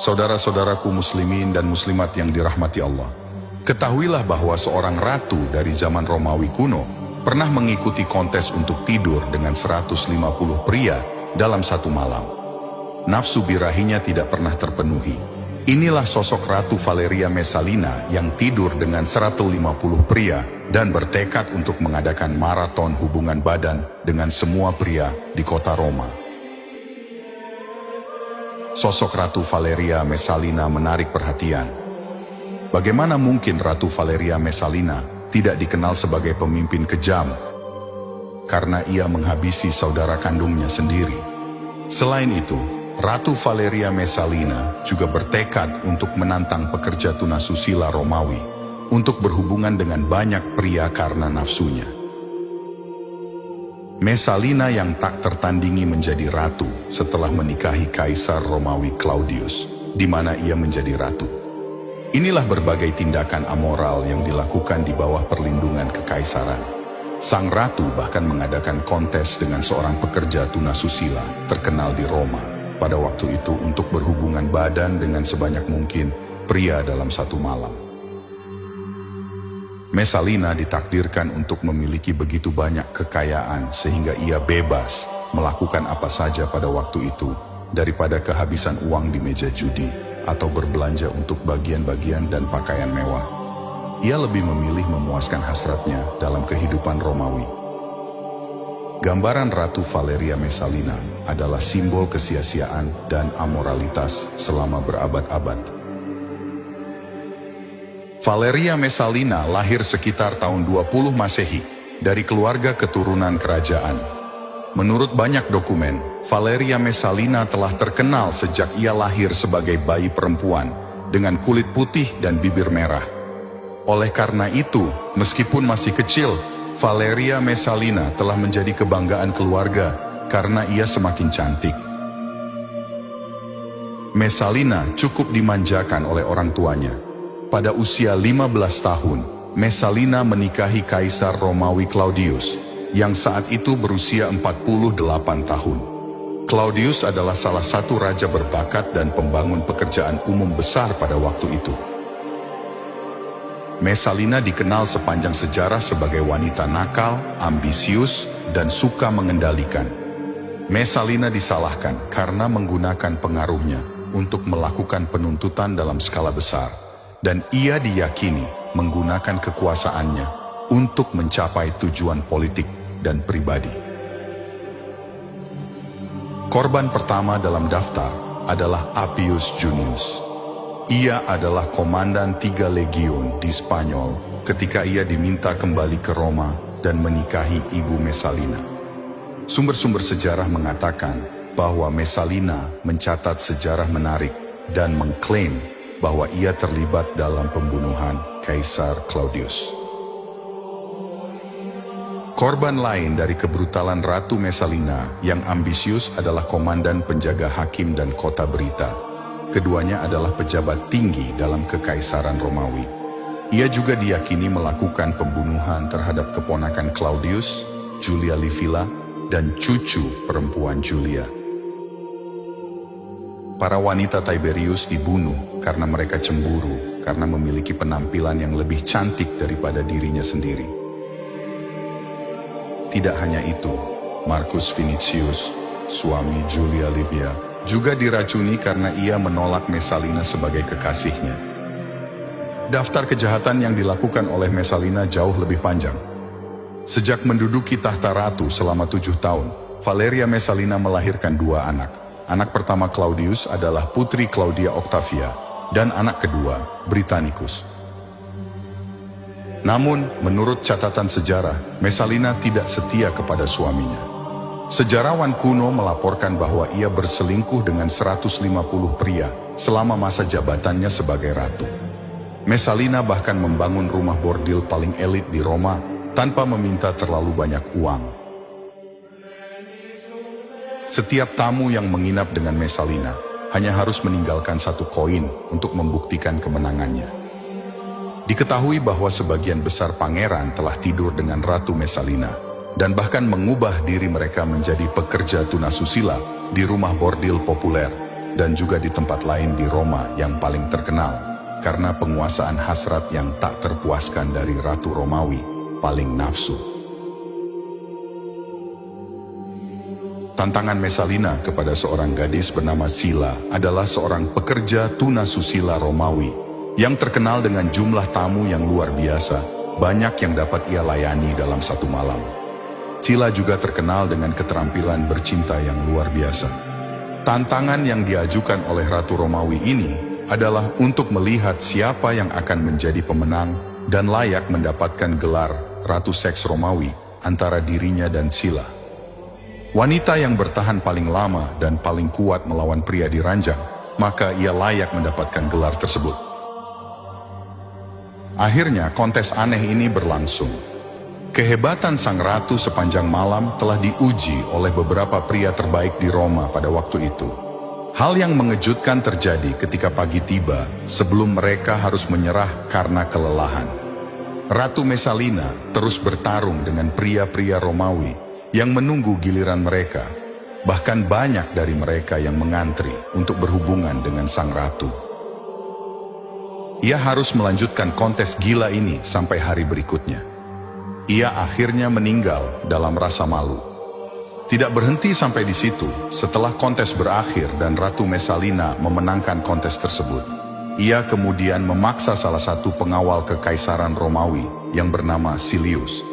saudara-saudaraku muslimin dan muslimat yang dirahmati Allah. Ketahuilah bahwa seorang ratu dari zaman Romawi kuno pernah mengikuti kontes untuk tidur dengan 150 pria dalam satu malam. Nafsu birahinya tidak pernah terpenuhi. Inilah sosok Ratu Valeria Messalina yang tidur dengan 150 pria dan bertekad untuk mengadakan maraton hubungan badan dengan semua pria di kota Roma. Sosok Ratu Valeria Messalina menarik perhatian. Bagaimana mungkin Ratu Valeria Messalina tidak dikenal sebagai pemimpin kejam karena ia menghabisi saudara kandungnya sendiri. Selain itu, Ratu Valeria Messalina juga bertekad untuk menantang pekerja tunasusila Romawi untuk berhubungan dengan banyak pria karena nafsunya. Messalina yang tak tertandingi menjadi ratu setelah menikahi Kaisar Romawi Claudius, di mana ia menjadi ratu. Inilah berbagai tindakan amoral yang dilakukan di bawah perlindungan kekaisaran. Sang ratu bahkan mengadakan kontes dengan seorang pekerja tunasusila terkenal di Roma pada waktu itu untuk berhubungan badan dengan sebanyak mungkin pria dalam satu malam. Messalina ditakdirkan untuk memiliki begitu banyak kekayaan sehingga ia bebas melakukan apa saja pada waktu itu daripada kehabisan uang di meja judi atau berbelanja untuk bagian-bagian dan pakaian mewah. Ia lebih memilih memuaskan hasratnya dalam kehidupan Romawi. Gambaran Ratu Valeria Messalina adalah simbol kesia-siaan dan amoralitas selama berabad-abad. Valeria Messalina lahir sekitar tahun 20 Masehi dari keluarga keturunan kerajaan. Menurut banyak dokumen, Valeria Messalina telah terkenal sejak ia lahir sebagai bayi perempuan dengan kulit putih dan bibir merah. Oleh karena itu, meskipun masih kecil, Valeria Messalina telah menjadi kebanggaan keluarga karena ia semakin cantik. Messalina cukup dimanjakan oleh orang tuanya. Pada usia 15 tahun, Messalina menikahi Kaisar Romawi Claudius, yang saat itu berusia 48 tahun. Claudius adalah salah satu raja berbakat dan pembangun pekerjaan umum besar pada waktu itu. Messalina dikenal sepanjang sejarah sebagai wanita nakal, ambisius, dan suka mengendalikan. Messalina disalahkan karena menggunakan pengaruhnya untuk melakukan penuntutan dalam skala besar. Dan ia diyakini menggunakan kekuasaannya untuk mencapai tujuan politik dan pribadi. Korban pertama dalam daftar adalah Appius Junius. Ia adalah komandan 3 legiun di Spanyol ketika ia diminta kembali ke Roma dan menikahi ibu Messalina. Sumber-sumber sejarah mengatakan bahwa Messalina mencatat sejarah menarik dan mengklaim bahwa ia terlibat dalam pembunuhan Kaisar Claudius. Korban lain dari kebrutalan Ratu Messalina yang ambisius adalah komandan penjaga hakim dan kota berita. Keduanya adalah pejabat tinggi dalam kekaisaran Romawi. Ia juga diyakini melakukan pembunuhan terhadap keponakan Claudius, Julia Livilla, dan cucu perempuan Julia. Para wanita Tiberius dibunuh karena mereka cemburu karena memiliki penampilan yang lebih cantik daripada dirinya sendiri. Tidak hanya itu, Marcus Vinicius, suami Julia Livia, juga diracuni karena ia menolak Messalina sebagai kekasihnya. Daftar kejahatan yang dilakukan oleh Messalina jauh lebih panjang. Sejak menduduki tahta ratu selama 7 tahun, Valeria Messalina melahirkan 2 anak. Anak pertama Claudius adalah putri Claudia Octavia, dan anak kedua Britannicus. Namun, menurut catatan sejarah, Messalina tidak setia kepada suaminya. Sejarawan kuno melaporkan bahwa ia berselingkuh dengan 150 pria selama masa jabatannya sebagai ratu. Messalina bahkan membangun rumah bordil paling elit di Roma tanpa meminta terlalu banyak uang. Setiap tamu yang menginap dengan Messalina hanya harus meninggalkan 1 koin untuk membuktikan kemenangannya. Diketahui bahwa sebagian besar pangeran telah tidur dengan Ratu Messalina dan bahkan mengubah diri mereka menjadi pekerja tunasusila di rumah bordil populer dan juga di tempat lain di Roma yang paling terkenal karena penguasaan hasrat yang tak terpuaskan dari Ratu Romawi paling nafsu. Tantangan Messalina kepada seorang gadis bernama Sila adalah seorang pekerja tunasusila Romawi yang terkenal dengan jumlah tamu yang luar biasa, banyak yang dapat ia layani dalam satu malam. Sila juga terkenal dengan keterampilan bercinta yang luar biasa. Tantangan yang diajukan oleh Ratu Romawi ini adalah untuk melihat siapa yang akan menjadi pemenang dan layak mendapatkan gelar Ratu Seks Romawi antara dirinya dan Sila. Wanita yang bertahan paling lama dan paling kuat melawan pria di ranjang, maka ia layak mendapatkan gelar tersebut. Akhirnya kontes aneh ini berlangsung. Kehebatan sang ratu sepanjang malam telah diuji oleh beberapa pria terbaik di Roma pada waktu itu. Hal yang mengejutkan terjadi ketika pagi tiba sebelum mereka harus menyerah karena kelelahan. Ratu Messalina terus bertarung dengan pria-pria Romawi yang menunggu giliran mereka. Bahkan banyak dari mereka yang mengantri untuk berhubungan dengan sang ratu. Ia harus melanjutkan kontes gila ini sampai hari berikutnya. Ia akhirnya meninggal dalam rasa malu. Tidak berhenti sampai di situ. Setelah kontes berakhir dan Ratu Messalina memenangkan kontes tersebut, ia kemudian memaksa salah satu pengawal kekaisaran Romawi yang bernama Silius.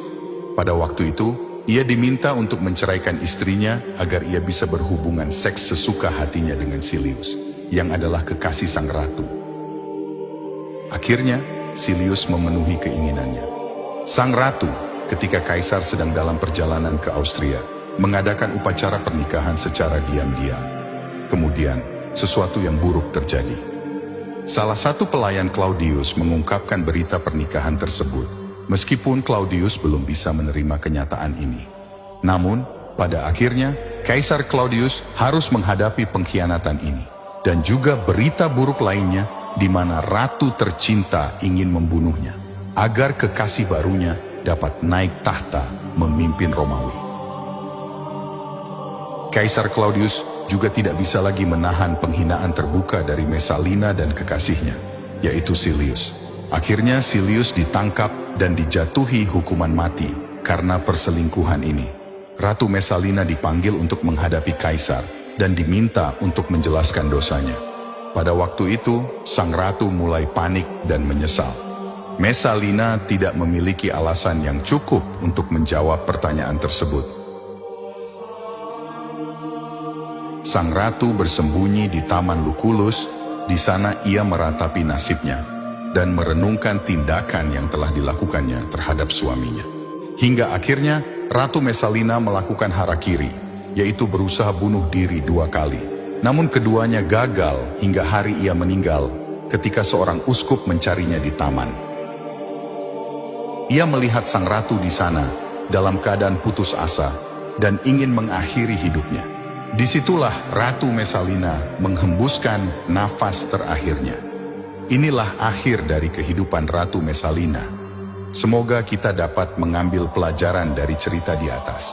Pada waktu itu, ia diminta untuk menceraikan istrinya agar ia bisa berhubungan seks sesuka hatinya dengan Silius, yang adalah kekasih sang ratu. Akhirnya, Silius memenuhi keinginannya. Sang ratu, ketika kaisar sedang dalam perjalanan ke Austria, mengadakan upacara pernikahan secara diam-diam. Kemudian, sesuatu yang buruk terjadi. Salah satu pelayan Claudius mengungkapkan berita pernikahan tersebut, meskipun Claudius belum bisa menerima kenyataan ini. Namun, pada akhirnya, Kaisar Claudius harus menghadapi pengkhianatan ini. Dan juga berita buruk lainnya di mana ratu tercinta ingin membunuhnya, agar kekasih barunya dapat naik tahta memimpin Romawi. Kaisar Claudius juga tidak bisa lagi menahan penghinaan terbuka dari Messalina dan kekasihnya, yaitu Silius. Akhirnya Silius ditangkap dan dijatuhi hukuman mati karena perselingkuhan ini. Ratu Messalina dipanggil untuk menghadapi kaisar dan diminta untuk menjelaskan dosanya. Pada waktu itu, sang ratu mulai panik dan menyesal. Messalina tidak memiliki alasan yang cukup untuk menjawab pertanyaan tersebut. Sang ratu bersembunyi di Taman Lucullus. Di sana ia meratapi nasibnya dan merenungkan tindakan yang telah dilakukannya terhadap suaminya. Hingga akhirnya Ratu Messalina melakukan harakiri, yaitu berusaha bunuh diri 2 kali. Namun keduanya gagal hingga hari ia meninggal ketika seorang uskup mencarinya di taman. Ia melihat sang ratu di sana dalam keadaan putus asa dan ingin mengakhiri hidupnya. Disitulah Ratu Messalina menghembuskan nafas terakhirnya. Inilah akhir dari kehidupan Ratu Messalina. Semoga kita dapat mengambil pelajaran dari cerita di atas.